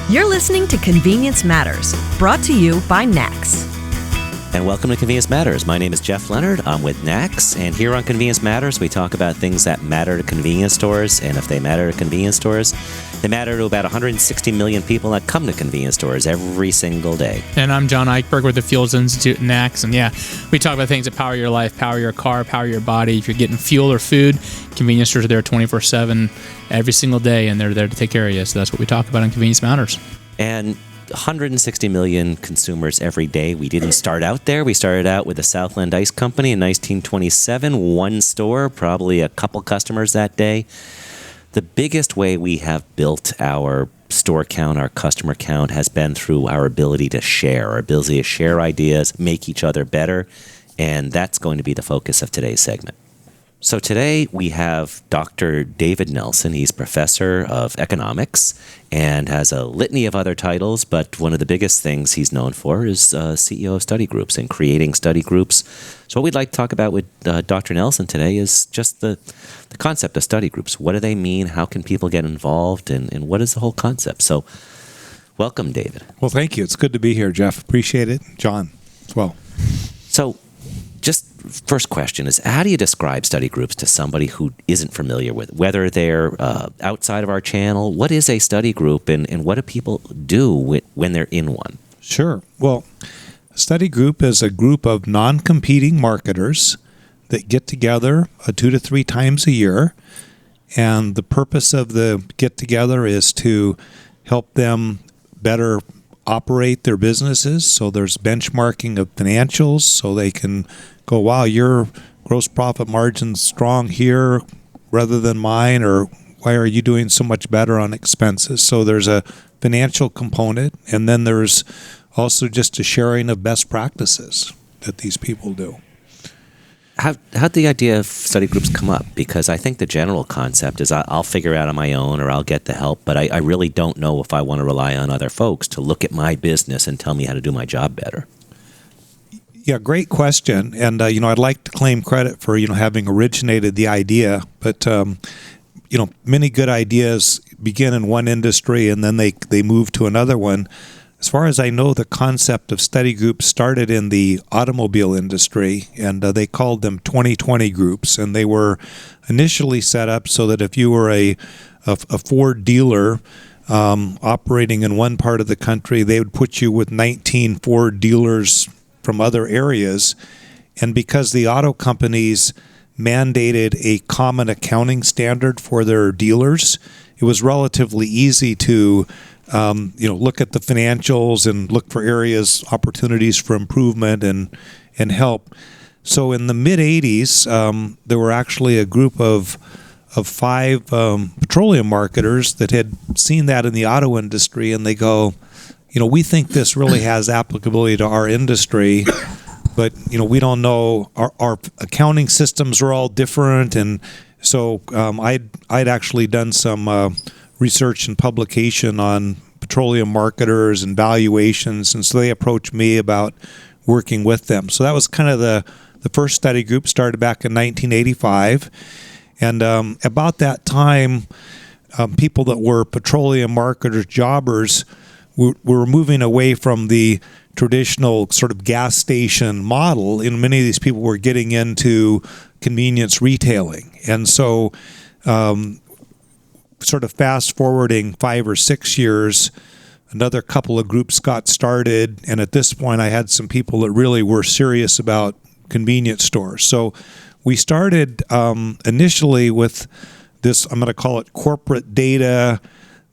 You're listening to Convenience Matters, brought to you by NACS. And welcome to Convenience Matters. My name is Jeff Leonard. I'm with NACS, and here on Convenience Matters, we talk about things that matter to convenience stores, and if they matter to convenience stores, they matter to about 160 million people that come to convenience stores every single day. And I'm John Eichberg with the Fuels Institute at NACS, and yeah, we talk about things that power your life, power your car, power your body. If you're getting fuel or food, convenience stores are there 24/7 every single day, and they're there to take care of you. So that's what we talk about on Convenience Matters. And 160 million consumers every day. We didn't start out there. We started out with the Southland Ice Company in 1927, one store, probably a couple customers that day. The biggest way we have built our store count, our customer count, has been through our ability to share, ideas, make each other better, and that's going to be the focus of today's segment. So today we have Dr. David Nelson. He's professor of economics and has a litany of other titles, but one of the biggest things he's known for is CEO of study groups and creating study groups. So what we'd like to talk about with Dr. Nelson today is just the concept of study groups. What do they mean? How can people get involved? And what is the whole concept? So welcome, David. Well, thank you. It's good to be here, Jeff. Appreciate it. John as well. So just first question is, how do you describe study groups to somebody who isn't familiar with it? Whether they're outside of our channel, what is a study group and what do people do when they're in one? Sure. Well, a study group is a group of non-competing marketers that get together 2 to 3 times a year. And the purpose of the get-together is to help them better operate their businesses. So there's benchmarking of financials so they can go, wow, your gross profit margin's strong here rather than mine, or why are you doing so much better on expenses? So there's a financial component, and then there's also just a sharing of best practices that these people do. How'd the idea of study groups come up? Because I think the general concept is I'll figure it out on my own or I'll get the help, but I really don't know if I want to rely on other folks to look at my business and tell me how to do my job better. Yeah, great question. And, I'd like to claim credit for, having originated the idea, but, many good ideas begin in one industry and then they move to another one. As far as I know, the concept of study groups started in the automobile industry, and they called them 20/20 groups. And they were initially set up so that if you were a Ford dealer operating in one part of the country, they would put you with 19 Ford dealers from other areas. And because the auto companies mandated a common accounting standard for their dealers, it was relatively easy to look at the financials and look for areas, opportunities for improvement and help. So in the mid-'80s, there were actually a group of 5 petroleum marketers that had seen that in the auto industry, and they go, we think this really has applicability to our industry, but, we don't know. Our accounting systems are all different. And so I'd actually done some research and publication on petroleum marketers and valuations, and so they approached me about working with them. So that was kind of the first study group, started back in 1985, and about that time, people that were petroleum marketers, jobbers, were moving away from the traditional sort of gas station model, and many of these people were getting into convenience retailing. And so sort of fast forwarding 5 or 6 years, another couple of groups got started, and at this point I had some people that really were serious about convenience stores. So we started initially with this, I'm going to call it corporate data,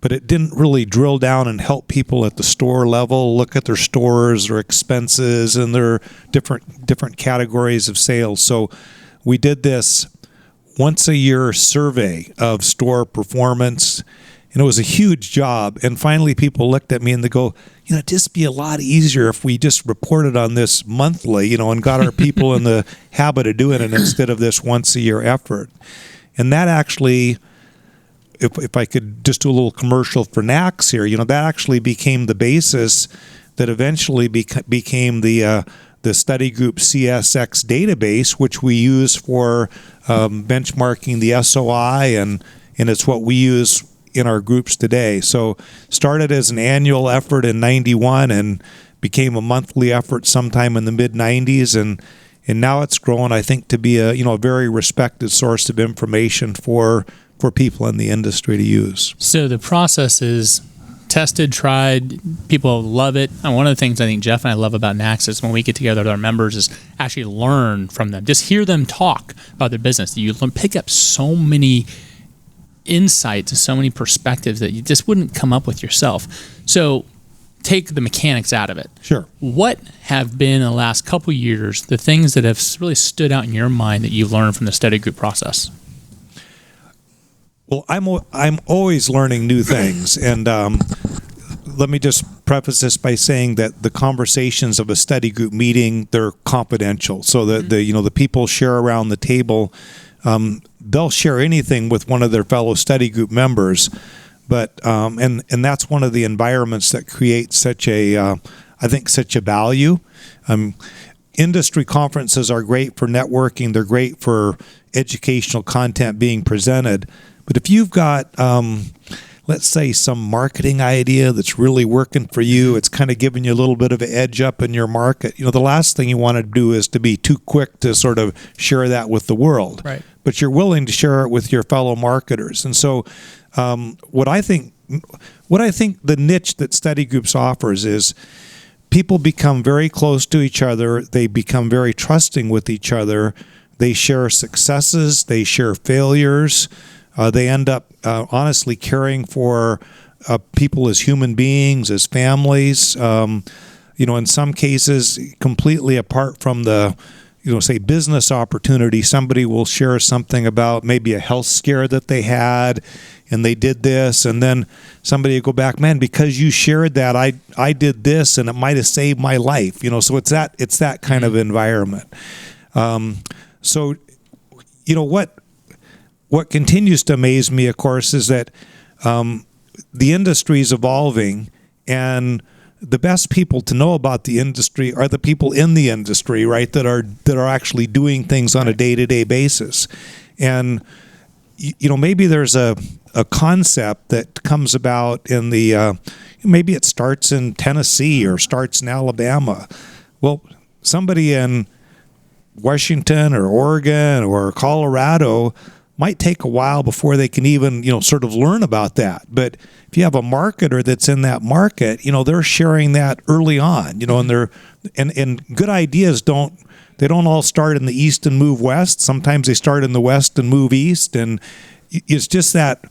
but it didn't really drill down and help people at the store level look at their stores, their expenses, and their different categories of sales. So we did this once a year survey of store performance, and it was a huge job. And finally people looked at me and they go, it'd just be a lot easier if we just reported on this monthly, and got our people in the habit of doing it instead of this once a year effort. And that actually, if I could just do a little commercial for NACS here, that actually became the basis that eventually became the study group CSX database, which we use for benchmarking the SOI, and it's what we use in our groups today. So started as an annual effort in 91 and became a monthly effort sometime in the mid 90s, and now it's grown, I think, to be a very respected source of information for people in the industry to use. So the process is tested, tried, people love it. And one of the things I think Jeff and I love about NACS is when we get together with our members is actually learn from them. Just hear them talk about their business. You pick up so many insights and so many perspectives that you just wouldn't come up with yourself. So take the mechanics out of it. Sure. What have been in the last couple of years the things that have really stood out in your mind that you've learned from the study group process? Well, I'm always learning new things, and let me just preface this by saying that the conversations of a study group meeting, they're confidential. So the people share around the table. They'll share anything with one of their fellow study group members, but and that's one of the environments that creates such a value. Industry conferences are great for networking. They're great for educational content being presented. But if you've got, let's say, some marketing idea that's really working for you, it's kind of giving you a little bit of an edge up in your market. The last thing you want to do is to be too quick to sort of share that with the world. Right. But you're willing to share it with your fellow marketers. And so what I think the niche that study groups offers is people become very close to each other. They become very trusting with each other. They share successes. They share failures. They end up honestly caring for people as human beings, as families. In some cases, completely apart from the, say business opportunity, somebody will share something about maybe a health scare that they had, and they did this, and then somebody will go back, man, because you shared that, I did this, and it might have saved my life. So it's that kind of environment. What continues to amaze me, of course, is that the industry is evolving, and the best people to know about the industry are the people in the industry, right? That are actually doing things on a day-to-day basis, and maybe there's a concept that comes about in the maybe it starts in Tennessee or starts in Alabama. Well, somebody in Washington or Oregon or Colorado might take a while before they can even, sort of learn about that. But if you have a marketer that's in that market, they're sharing that early on, and good ideas don't all start in the East and move West. Sometimes they start in the West and move East. And it's just that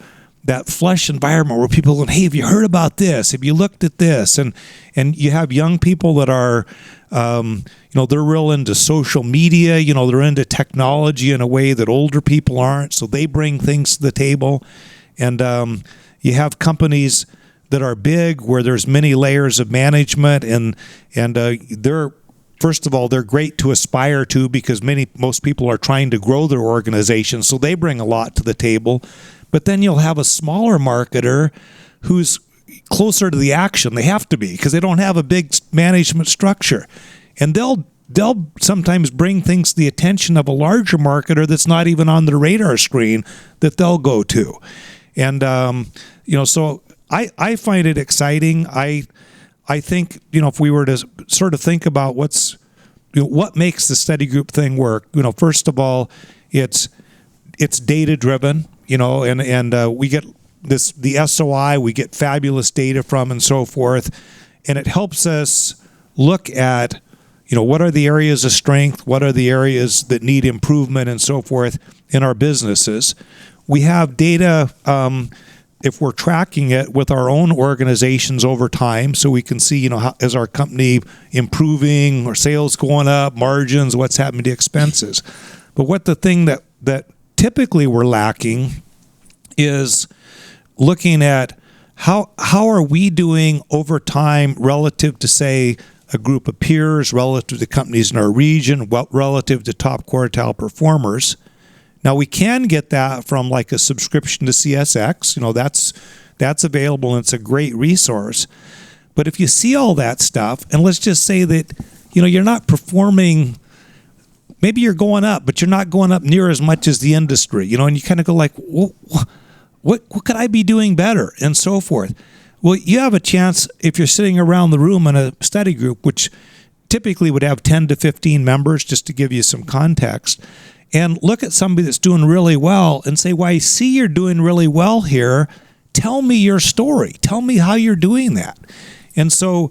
flush environment where people go, hey, have you heard about this? Have you looked at this? And you have young people that are, they're real into social media, they're into technology in a way that older people aren't. So they bring things to the table. And you have companies that are big where there's many layers of management, and they're, first of all, they're great to aspire to because most people are trying to grow their organization. So they bring a lot to the table. But then you'll have a smaller marketer who's closer to the action. They have to be because they don't have a big management structure. And they'll sometimes bring things to the attention of a larger marketer that's not even on their radar screen that they'll go to. And, so I find it exciting. I think, if we were to sort of think about what makes the study group thing work, first of all, it's data driven. And we get the SOI, we get fabulous data from and so forth. And it helps us look at, what are the areas of strength? What are the areas that need improvement and so forth in our businesses? We have data, if we're tracking it with our own organizations over time, so we can see, how is our company improving, or sales going up, margins, what's happening to expenses. But what the thing that typically we're lacking is looking at how are we doing over time relative to, say, a group of peers, relative to companies in our region, relative to top quartile performers. Now, we can get that from like a subscription to CSX. That's available, and it's a great resource. But if you see all that stuff, and let's just say that, you're not performing, maybe you're going up, but you're not going up near as much as the industry, and you kind of go like, well, what could I be doing better, and so forth. Well, you have a chance if you're sitting around the room in a study group, which typically would have 10 to 15 members, just to give you some context, and look at somebody that's doing really well and say, well, I see you're doing really well here. Tell me your story. Tell me how you're doing that. And so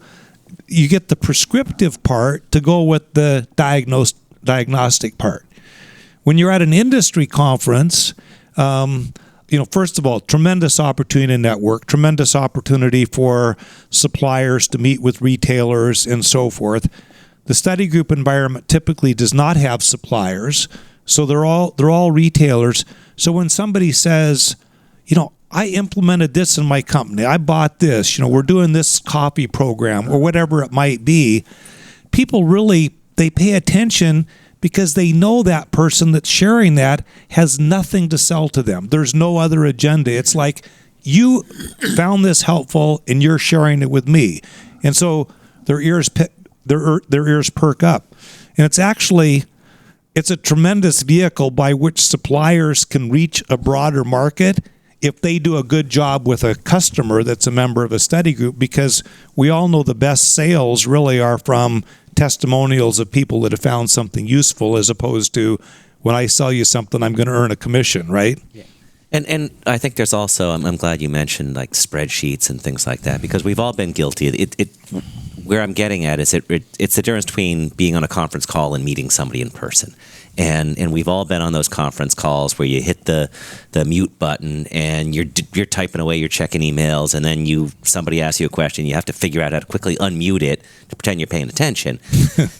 you get the prescriptive part to go with the diagnostic part. When you're at an industry conference, first of all, tremendous opportunity to network, tremendous opportunity for suppliers to meet with retailers and so forth. The study group environment typically does not have suppliers, so they're all retailers. So when somebody says, I implemented this in my company, I bought this, we're doing this coffee program or whatever it might be, people really, they pay attention because they know that person that's sharing that has nothing to sell to them. There's no other agenda. It's like, you found this helpful and you're sharing it with me. And so their ears perk up. And it's a tremendous vehicle by which suppliers can reach a broader market if they do a good job with a customer that's a member of a study group, because we all know the best sales really are from testimonials of people that have found something useful, as opposed to, when I sell you something, I'm going to earn a commission, right? Yeah. And I think there's also, I'm glad you mentioned like spreadsheets and things like that, because we've all been guilty. Where I'm getting at is it's the difference between being on a conference call and meeting somebody in person. And we've all been on those conference calls where you hit the mute button and you're typing away, you're checking emails, and then somebody asks you a question, you have to figure out how to quickly unmute it to pretend you're paying attention.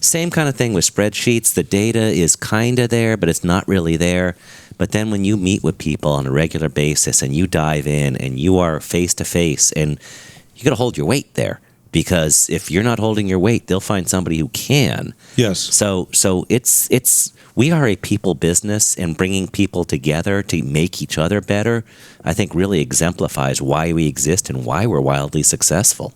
Same kind of thing with spreadsheets. The data is kind of there, but it's not really there. But then when you meet with people on a regular basis and you dive in and you are face to face, and you got to hold your weight there. Because if you're not holding your weight, they'll find somebody who can. Yes. So we are a people business, and bringing people together to make each other better, I think really exemplifies why we exist and why we're wildly successful.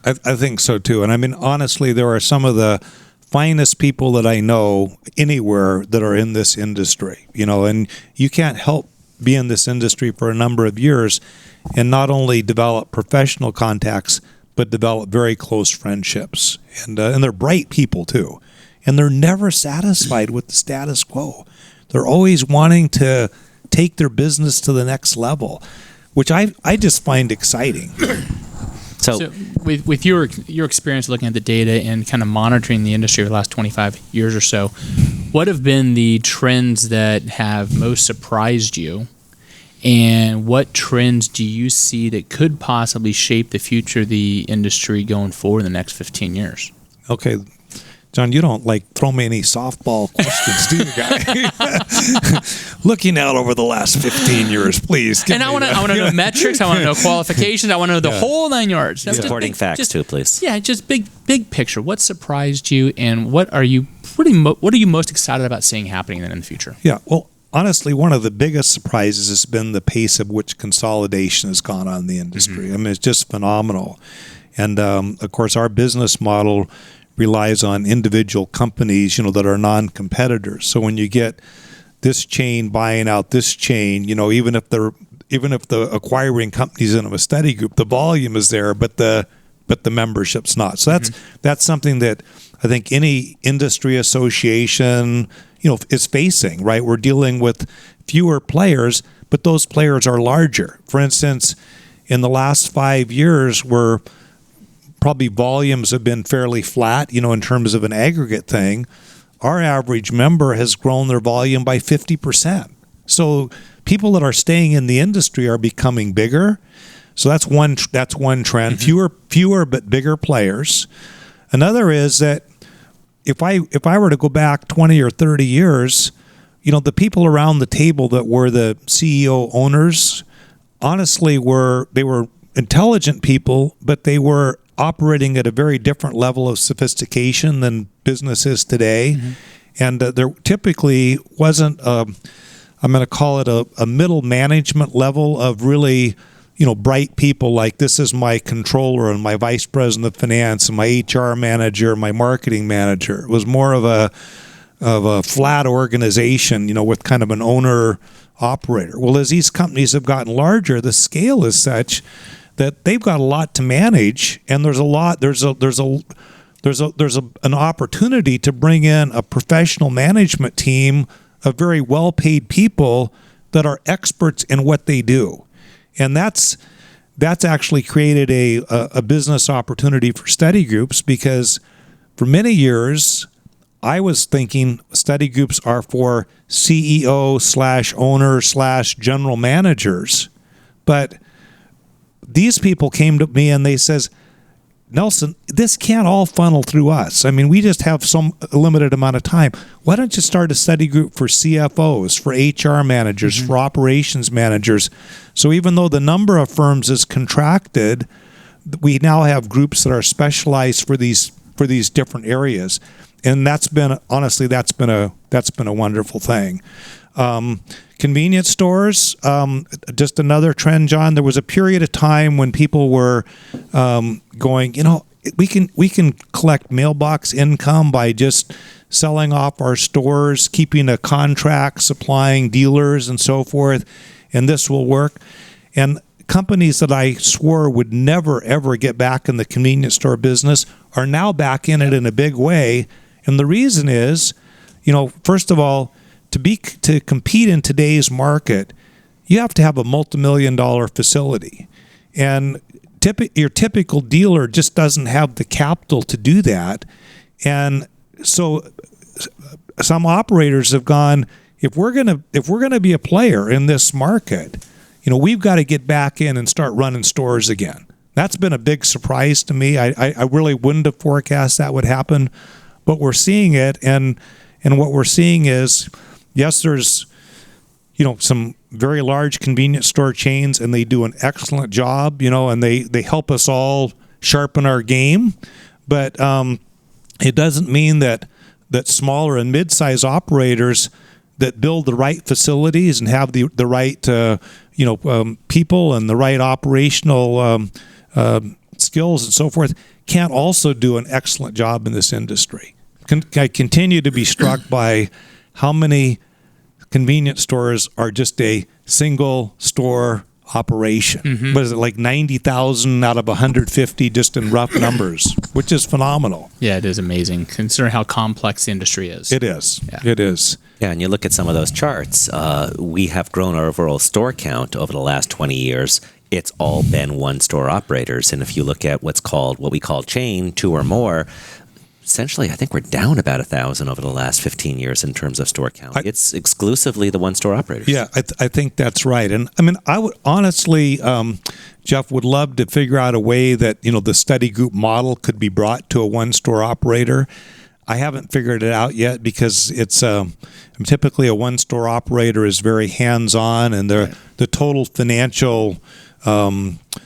I think so too. And I mean, honestly, there are some of the finest people that I know anywhere that are in this industry, and you can't help be in this industry for a number of years and not only develop professional contacts, but develop very close friendships. And they're bright people too. And they're never satisfied with the status quo. They're always wanting to take their business to the next level, which I just find exciting. So with your experience looking at the data and kind of monitoring the industry over the last 25 years or so, what have been the trends that have most surprised you? And what trends do you see that could possibly shape the future of the industry going forward in the next 15 years? Okay, John, you don't throw me any softball questions, do you, guy? Looking out over the last 15 years, please. And I want to know metrics. I want to know qualifications. I want to know the whole 9 yards. Supporting facts too, please. Yeah, just big picture. What surprised you, and what are you most excited about seeing happening in the future? Yeah, well, honestly, one of the biggest surprises has been the pace of which consolidation has gone on in the industry. Mm-hmm. I mean, it's just phenomenal. And, of course, our business model relies on individual companies, that are non-competitors. So when you get this chain buying out this chain, even if the acquiring company's in a study group, the volume is there, but the membership's not. So that's something that I think any industry association is facing, right? We're dealing with fewer players, but those players are larger. For instance, in the last 5 years, where probably volumes have been fairly flat, in terms of an aggregate thing, our average member has grown their volume by 50%. So people that are staying in the industry are becoming bigger. So that's one trend. Fewer but bigger players. Another is that if I were to go back 20 or 30 years, the people around the table that were the CEO owners, honestly, were intelligent people, but they were operating at a very different level of sophistication than business is today. Mm-hmm. And there typically wasn't, I'm going to call it a middle management level of really, bright people like, this is my controller and my vice president of finance and my HR manager, my marketing manager. It was more of a a flat organization, with kind of an owner operator. Well, as these companies have gotten larger, the scale is such that they've got a lot to manage, and there's an opportunity to bring in a professional management team of very well-paid people that are experts in what they do, and that's actually created a business opportunity for study groups, because for many years I was thinking study groups are for CEO/owner/general managers. But these people came to me and they says, Nelson, this can't all funnel through us. I mean, we just have some limited amount of time. Why don't you start a study group for CFOs, for HR managers, for operations managers? So even though the number of firms is contracted, we now have groups that are specialized for these different areas. And that's been a wonderful thing. Convenience stores, just another trend, John. There was a period of time when people were going, we can collect mailbox income by just selling off our stores, keeping a contract, supplying dealers and so forth, and this will work. And companies that I swore would never, ever get back in the convenience store business are now back in it in a big way. And the reason is, first of all, to compete in today's market, you have to have a multi-million-dollar facility. And your typical dealer just doesn't have the capital to do that. And so some operators have gone, if we're gonna be a player in this market, we've got to get back in and start running stores again. That's been a big surprise to me. I really wouldn't have forecast that would happen, but we're seeing it. And what we're seeing is, yes, there's, some very large convenience store chains, and they do an excellent job, and they help us all sharpen our game. But it doesn't mean that smaller and mid-size operators that build the right facilities and have the right people and the right operational skills and so forth can't also do an excellent job in this industry. I continue to be struck by how many convenience stores are just a single store operation. Mm-hmm. What is it, like 90,000 out of 150, just in rough numbers, which is phenomenal. Yeah, it is amazing, considering how complex the industry is. It is. Yeah. It is. Yeah, and you look at some of those charts. We have grown our overall store count over the last 20 years. It's all been one-store operators. And if you look at what we call chain, 2 or more, essentially, I think we're down about 1,000 over the last 15 years in terms of store count. It's exclusively the one-store operators. Yeah, I think that's right. And I mean, I would honestly, Jeff, would love to figure out a way that, the study group model could be brought to a one-store operator. I haven't figured it out yet, because it's typically a one-store operator is very hands-on, and the total financial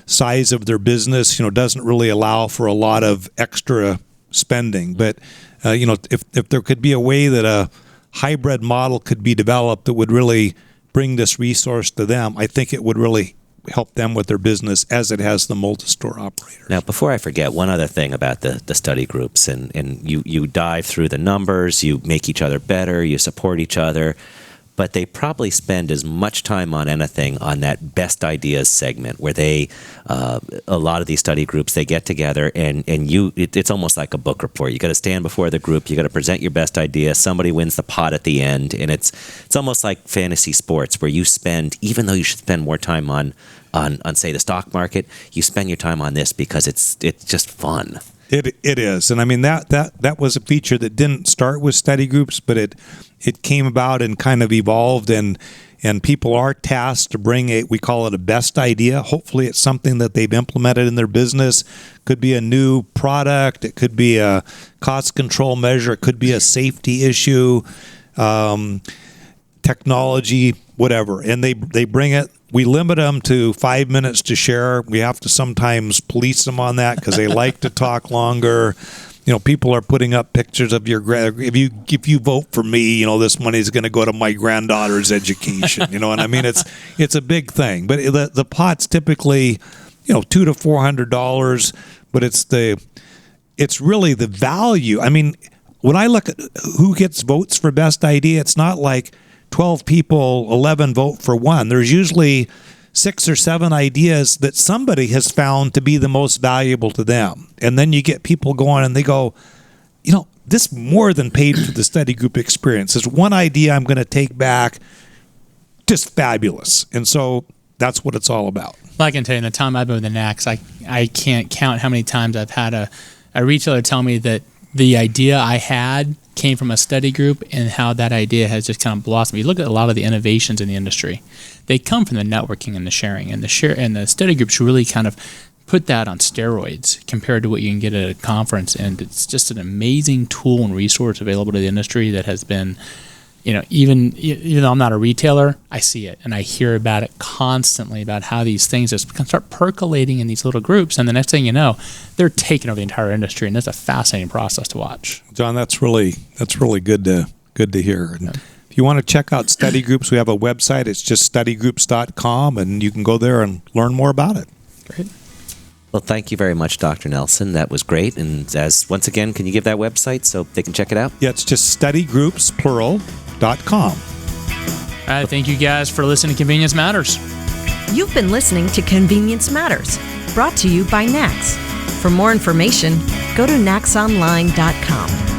size of their business, doesn't really allow for a lot of extra spending. But if there could be a way that a hybrid model could be developed that would really bring this resource to them, I think it would really help them with their business as it has the multi-store operators. Now, before I forget, one other thing about the study groups, and you dive through the numbers, you make each other better, you support each other, but they probably spend as much time on anything on that best ideas segment, where a lot of these study groups, they get together and it's almost like a book report. You got to stand before the group, you got to present your best idea, somebody wins the pot at the end, and it's almost like fantasy sports, where you spend, even though you should spend more time on say the stock market, you spend your time on this because it's just fun. It is, and I mean that was a feature that didn't start with study groups, but it came about and kind of evolved, and people are tasked to bring we call it a best idea. Hopefully, it's something that they've implemented in their business. Could be a new product, it could be a cost control measure, it could be a safety issue, technology, whatever, and they bring it. We limit them to 5 minutes to share. We have to sometimes police them on that because they like to talk longer. People are putting up pictures of if you vote for me, this money is going to go to my granddaughter's education. And I mean, it's a big thing. But the pot's typically, $200 to $400, but it's really the value. I mean, when I look at who gets votes for best idea, it's not like 12 people, 11 vote for one. There's usually 6 or 7 ideas that somebody has found to be the most valuable to them. And then you get people going and they go, this more than paid for the study group experience. There's one idea I'm going to take back, just fabulous. And so that's what it's all about. Well, I can tell you, in the time I've been with the NACS, I can't count how many times I've had a retailer tell me that the idea I had came from a study group and how that idea has just kind of blossomed. You look at a lot of the innovations in the industry, they come from the networking and the sharing, and the study groups really kind of put that on steroids compared to what you can get at a conference. And it's just an amazing tool and resource available to the industry that has been, even though I'm not a retailer, I see it and I hear about it constantly, about how these things just start percolating in these little groups, and the next thing you know, they're taking over the entire industry, and that's a fascinating process to watch. John, that's really good to hear. And if you want to check out study groups, we have a website. It's just studygroups.com, and you can go there and learn more about it. Great. Well, thank you very much, Dr. Nelson. That was great. And once again, can you give that website so they can check it out? Yeah, it's just studygroups.com. All right, thank you guys for listening to Convenience Matters. You've been listening to Convenience Matters, brought to you by NACS. For more information, go to nacsonline.com.